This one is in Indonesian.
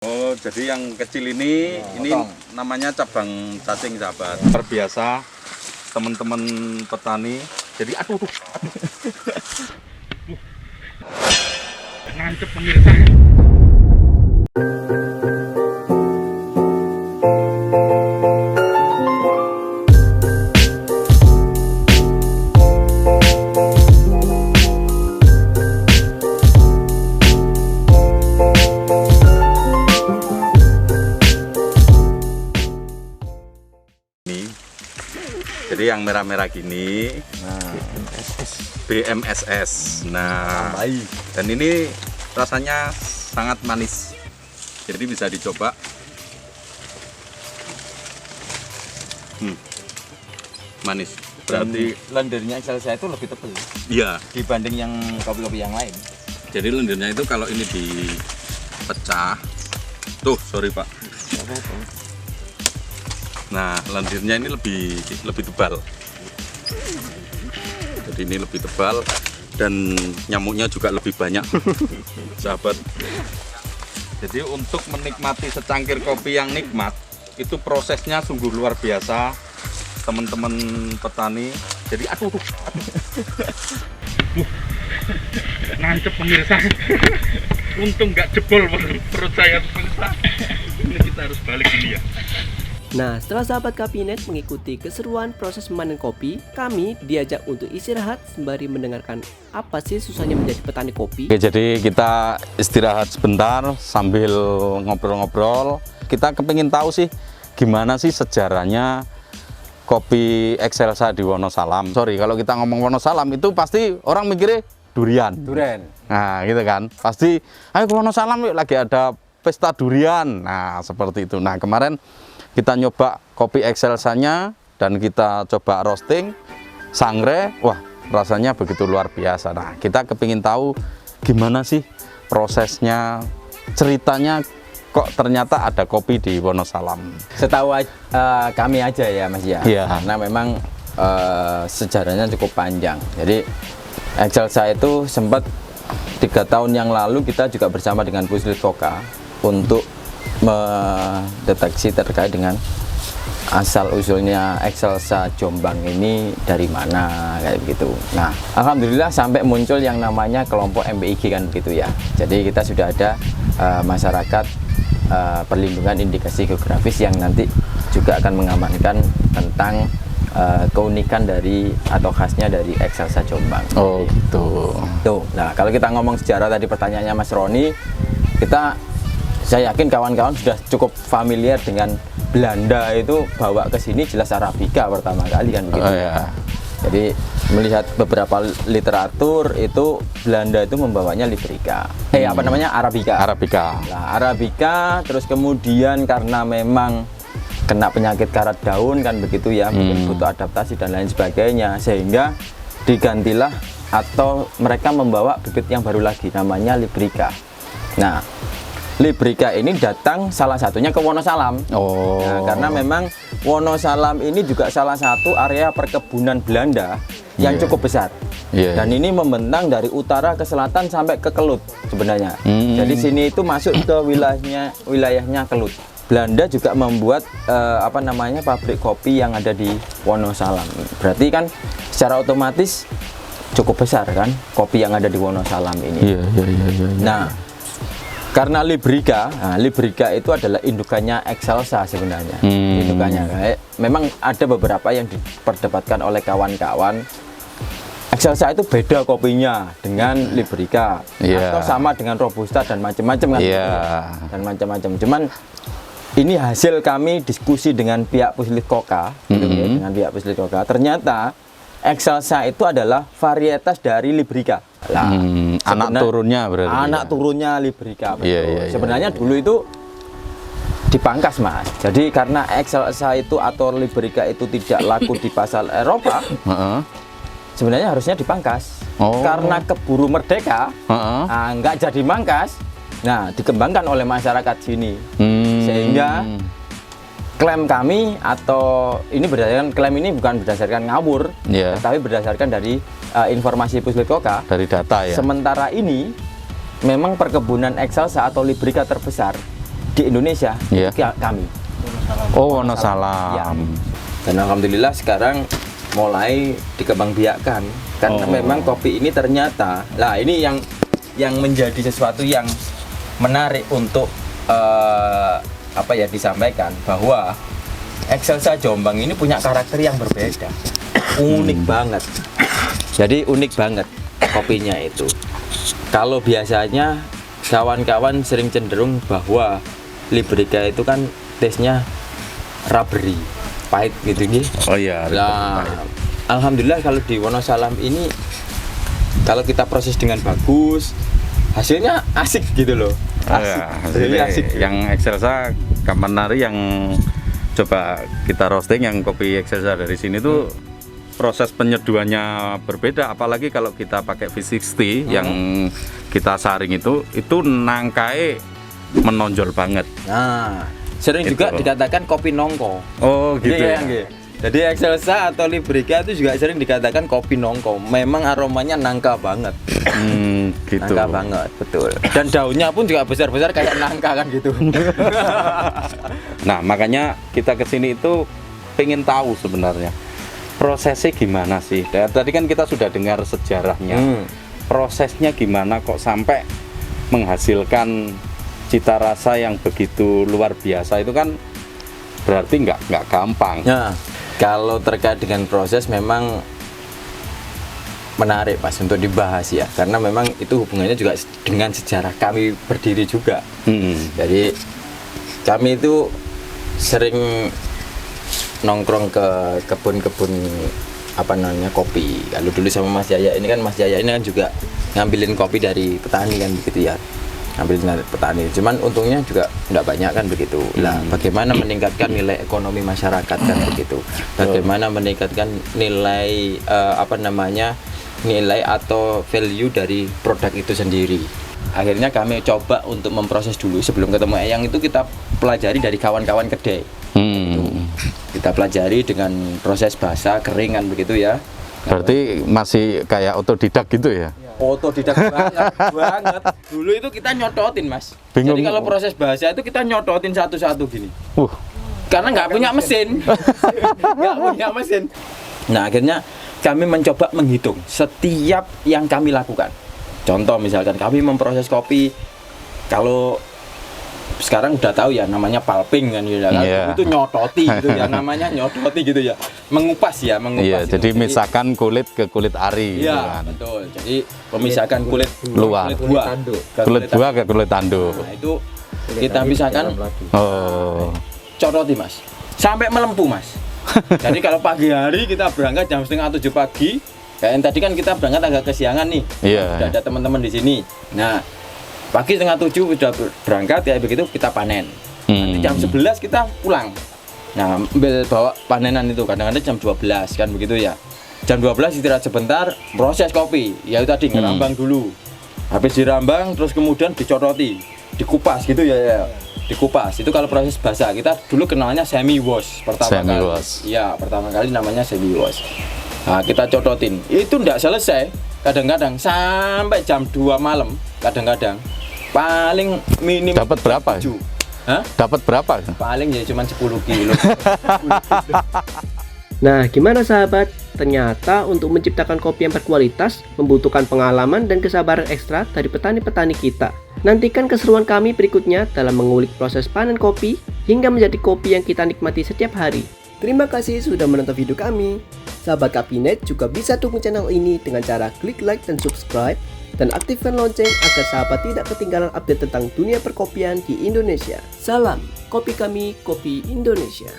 Oh, jadi yang kecil ini namanya cabang cacing, sahabat. Terbiasa teman-teman petani. Jadi aduh. Nancep pemirsa. Jadi yang merah-merah gini, BMSS. Nah, dan ini rasanya sangat manis. Jadi bisa dicoba. Manis. Berarti lendirnya Excelsa itu lebih tebal iya. dibanding yang kopi-kopi yang lain. Jadi lendirnya itu kalau ini dipecah, tuh sorry Pak. Nah, lendirnya ini lebih tebal. Jadi ini lebih tebal dan nyamuknya juga lebih banyak, sahabat. Jadi untuk menikmati secangkir kopi yang nikmat, itu prosesnya sungguh luar biasa, teman-teman petani. Jadi aduh. Nancep pemirsa. Untung nggak jebol perut saya pemirsa. Ini kita harus balik ini ya. Nah, setelah sahabat Kabinet mengikuti keseruan proses memanen kopi, kami diajak untuk istirahat sembari mendengarkan apa sih susahnya menjadi petani kopi. Oke, jadi kita istirahat sebentar sambil ngobrol-ngobrol. Kita kepingin tahu sih gimana sih sejarahnya kopi Excelsa di Wonosalam. Sorry, kalau kita ngomong Wonosalam itu pasti orang mikirnya durian. Nah, gitu kan. Pasti, ayo ke Wonosalam yuk, lagi ada pesta durian. Nah, seperti itu. Nah, kemarin kita nyoba kopi Excelsanya dan kita coba roasting, sangre, wah rasanya begitu luar biasa. Nah, kita kepingin tahu gimana sih prosesnya, ceritanya kok ternyata ada kopi di Wonosalam. Setahu kami aja ya Mas ya, Iya. karena memang sejarahnya cukup panjang. Jadi Excelsa itu sempat 3 tahun yang lalu kita juga bersama dengan Puslit Koka untuk mendeteksi terkait dengan asal usulnya Excelsa Jombang ini dari mana kayak begitu. Nah, alhamdulillah sampai muncul yang namanya kelompok MBIG kan begitu ya. Jadi kita sudah ada masyarakat perlindungan indikasi geografis yang nanti juga akan mengamankan tentang keunikan dari atau khasnya dari Excelsa Jombang. Oh, gitu. Tuh. Nah, kalau kita ngomong sejarah tadi pertanyaannya Mas Roni, saya yakin kawan-kawan sudah cukup familiar dengan Belanda itu bawa ke sini jelas Arabica pertama kali kan begitu. Oh, ya. Jadi melihat beberapa literatur itu Belanda itu membawanya Liberica. Apa namanya? Arabica. Arabica. Nah, Arabica terus kemudian karena memang kena penyakit karat daun kan begitu ya, mungkin butuh adaptasi dan lain sebagainya, sehingga digantilah atau mereka membawa bibit yang baru lagi namanya Liberica. Nah, Liberica ini datang salah satunya ke Wonosalam. Oh. Nah, karena memang Wonosalam ini juga salah satu area perkebunan Belanda yang cukup besar. Dan ini membentang dari utara ke selatan sampai ke Kelut sebenarnya. Jadi sini itu masuk ke wilayahnya Kelut. Belanda juga membuat pabrik kopi yang ada di Wonosalam. Berarti kan secara otomatis cukup besar kan kopi yang ada di Wonosalam ini. Iya. Nah, karena Liberica itu adalah indukannya Excelsa sebenarnya. Indukannya memang ada beberapa yang diperdebatkan oleh kawan-kawan. Excelsa itu beda kopinya dengan Liberica, atau sama dengan Robusta dan macam-macam kan. Dan macam-macam. Cuman ini hasil kami diskusi dengan pihak Puslit Koka, dengan pihak Puslit Koka. Ternyata Excelsa itu adalah varietas dari Liberica. Nah, anak turunnya berarti. Anak turunnya Liberica. Iya. Sebenarnya dulu itu dipangkas Mas. Jadi karena Excelsa itu atau Liberica itu tidak laku di pasar Eropa, sebenarnya harusnya dipangkas. Karena keburu merdeka, nggak jadi mangkas. Nah, dikembangkan oleh masyarakat sini, sehingga klaim kami atau ini berdasarkan klaim ini bukan berdasarkan ngawur, tapi berdasarkan dari informasi Puslit Koka, dari data ya. Sementara ini memang perkebunan Excelsa atau Liberica terbesar di Indonesia Iya. itu kami. Oh, Wonosalam. Dan alhamdulillah sekarang mulai dikembangbiakkan karena Oh. memang kopi ini ternyata, lah ini yang menjadi sesuatu yang menarik untuk apa ya disampaikan, bahwa Excelsa Jombang ini punya karakter yang berbeda, unik banget. Jadi unik banget kopinya itu. Kalau biasanya kawan-kawan sering cenderung bahwa Librica itu kan taste-nya rubbery, pahit gitu nih. Oh iya. Nah, alhamdulillah kalau di Wonosalam ini kalau kita proses dengan bagus, hasilnya asik gitu loh. Asik, hasilnya asik. Yang Excelsa kapan hari yang coba kita roasting yang kopi Excelsa dari sini tuh proses penyeduhannya berbeda, apalagi kalau kita pakai V60 yang kita saring itu nangkai menonjol banget. Nah, sering Gitu. juga dikatakan kopi nongko. Oh gitu Iya, ya. iya. Jadi Excelsa atau Librica itu juga sering dikatakan kopi nongko. Memang aromanya nangka banget. Gitu. Nangka banget, betul. Dan daunnya pun juga besar-besar kayak nangka kan gitu. Nah makanya kita kesini itu pengen tahu sebenarnya prosesnya gimana sih. Tadi kan kita sudah dengar sejarahnya. Prosesnya gimana kok sampai menghasilkan cita rasa yang begitu luar biasa, itu kan berarti nggak gampang. Nah, kalau terkait dengan proses memang menarik Mas untuk dibahas ya, karena memang itu hubungannya juga dengan sejarah kami berdiri juga. Jadi kami itu sering nongkrong ke kebun-kebun apa namanya kopi. Kalau dulu sama Mas Yaya ini kan, Mas Yaya ini kan juga ngambilin kopi dari petani kan begitu ya, ngambilin dari petani. Cuman untungnya juga tidak banyak kan begitu. Lah bagaimana meningkatkan nilai ekonomi masyarakat kan begitu. Bagaimana meningkatkan nilai apa namanya, nilai atau value dari produk itu sendiri. Akhirnya kami coba untuk memproses dulu sebelum ketemu Eyang, itu kita pelajari dari kawan-kawan kedai. Kita pelajari dengan proses basah, kering kan begitu ya. Berarti masih kayak otodidak gitu ya? Otodidak banget. Dulu itu kita nyototin Mas. Bingung. Jadi kalau proses bahasa itu kita nyototin satu-satu gini. Karena nggak punya mesin. Nggak punya mesin. Nah akhirnya kami mencoba menghitung setiap yang kami lakukan. Contoh misalkan kami memproses kopi, kalau sekarang udah tahu ya namanya pulping kan gitu kan. Yeah. Itu nyototi gitu ya, namanya nyototi gitu ya. Mengupas ya, mengupas. Iya, gitu. jadi misalkan kulit ke kulit ari. gitu Iya, kan. betul. Jadi memisahkan kulit Luar. kulit buah ke Kulit buah ke kulit tanduk. Nah, itu kita pisahkan, Oh. coroti Mas, sampai melempu Mas. Jadi kalau pagi hari kita berangkat jam 6:30 pagi, kayak yang tadi kan kita berangkat agak kesiangan nih. Iya. Sudah ada teman-teman di sini. Nah, pagi 6:30 sudah berangkat ya begitu kita panen. Nanti jam 11 kita pulang. Nah, ambil bawa panenan itu kadang-kadang jam 12 kan begitu ya. Jam 12 istirahat sebentar, proses kopi. Ya itu tadi ngerambang dulu. Habis dirambang terus kemudian dicoroti, dikupas gitu ya. Dikupas. Itu kalau proses basah. Kita dulu kenalnya semi wash pertama Semi kali. wash. Iya, pertama kali namanya semi wash. Nah, kita cototin. Itu enggak selesai. Kadang-kadang sampai jam 2 malam, kadang-kadang paling minim Dapat berapa? 7. Hah? Dapat berapa? Paling ya cuma 10 kilo. Nah, gimana sahabat? Ternyata untuk menciptakan kopi yang berkualitas membutuhkan pengalaman dan kesabaran ekstra dari petani-petani kita. Nantikan keseruan kami berikutnya dalam mengulik proses panen kopi hingga menjadi kopi yang kita nikmati setiap hari. Terima kasih sudah menonton video kami. Sahabat Kabinet juga bisa dukung channel ini dengan cara klik like dan subscribe dan aktifkan lonceng agar sahabat tidak ketinggalan update tentang dunia perkopian di Indonesia. Salam, kopi kami, kopi Indonesia.